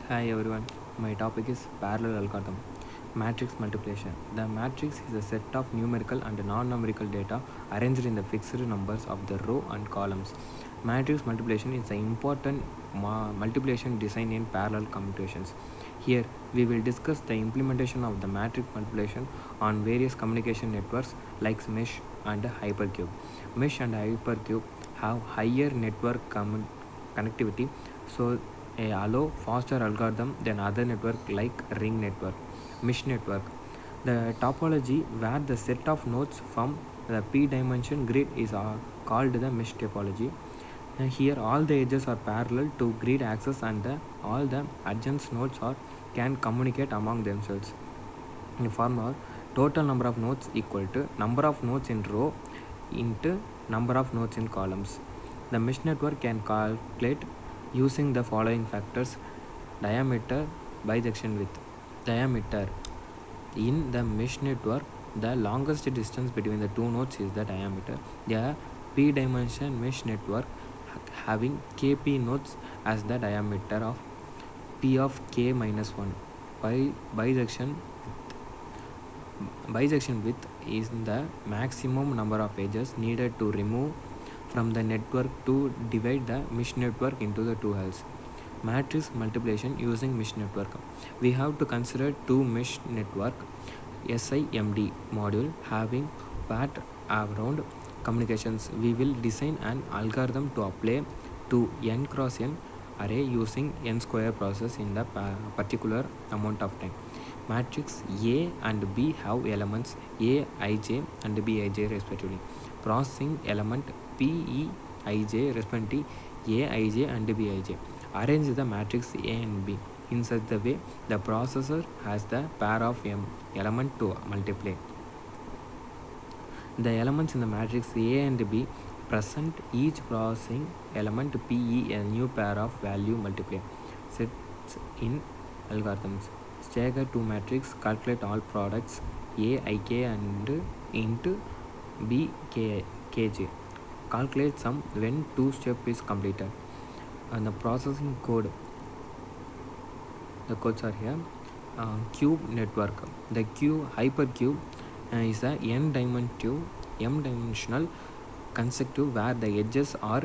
Hi everyone, my topic is parallel algorithm. Matrix multiplication. The matrix is a set of numerical and non-numerical data arranged in the fixed numbers of the row and columns. Matrix multiplication is an important multiplication design in parallel computations. Here we will discuss the implementation of the matrix multiplication on various communication networks like mesh and hypercube. Mesh and hypercube have higher network connectivity, so allow faster algorithm than other network like ring network. Mesh network, the topology where the set of nodes from the p-dimension grid is called the mesh topology. Here all the edges are parallel to grid axis and all the adjacent nodes can communicate among themselves. In formula, total number of nodes equal to number of nodes in row into number of nodes in columns. The mesh network can calculate using the following factors: diameter, bisection width. Diameter. In the mesh network, the longest distance between the two nodes is the diameter. The p-dimension mesh network having kp nodes as the diameter of p of k minus 1. Bisection width is the maximum number of edges needed to remove from the network to divide the mesh network into the two halves. Matrix multiplication using mesh network. We have to consider two mesh network SIMD module having path around communications. We will design an algorithm to apply to n cross n array using n square process in the particular amount of time. Matrix A and B have elements A, ij and B, ij respectively. Processing element P, E, ij respectively A, ij and B, ij. Arrange the matrix A and B in such the way the processor has the pair of m element to multiply. The elements in the matrix A and B present each processing element PE a new pair of value multiply. Sets in algorithms. Stagger to matrix, calculate all products A, Ik and into B, Kj. Calculate sum when two step is completed. And the processing code, the codes are here. Cube network. The hypercube is a m-dimensional consecutive where the edges are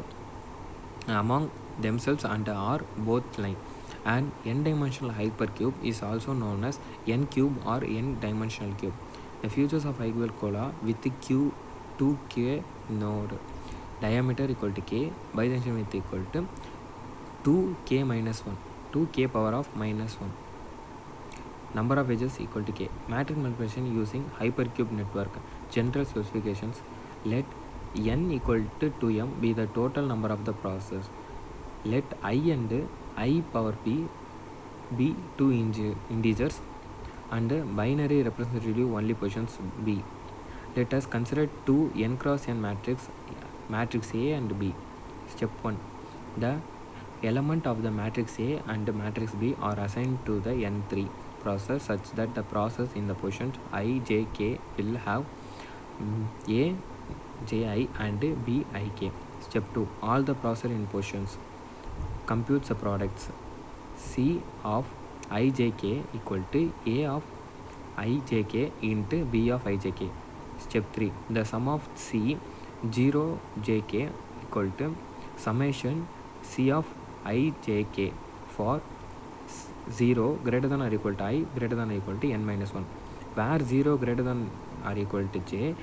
among themselves and are both line. And n-dimensional hypercube is also known as n-cube or n-dimensional cube. The features of hypercola with q 2k node, diameter equal to k, bisection width equal to 2k minus 1, 2k power of minus 1. Number of edges equal to k. Matrix multiplication using hypercube network. General specifications: let n equal to 2m be the total number of the process. Let I and I power p be two integers and binary representative only positions b. Let us consider two n cross n matrix A and B. Step 1. The element of the matrix A and matrix B are assigned to the n3 process such that the process in the positions I, J, K will have A, J, I and B, I, K. Step 2. All the processor in positions. Compute the products. C of I, J, K equal to A of I, J, K into B of I, J, K. Step 3. The sum of C 0, J, K equal to summation C of I, J, K for 0 greater than or equal to I greater than or equal to n minus 1, where 0 greater than or equal to J,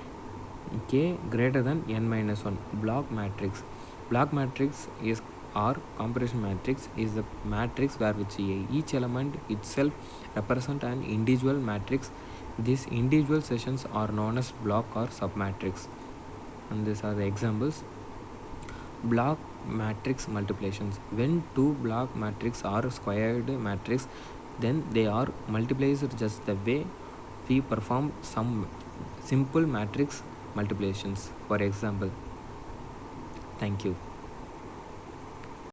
K greater than n minus 1. Block matrix. Block matrix is or compression matrix is the matrix where which each element itself represent an individual matrix. These individual sections are known as block or submatrix. And these are the examples. Block matrix multiplications. When two block matrix are squared matrix, then they are multiplied just the way we perform some simple matrix multiplications. For example, thank you.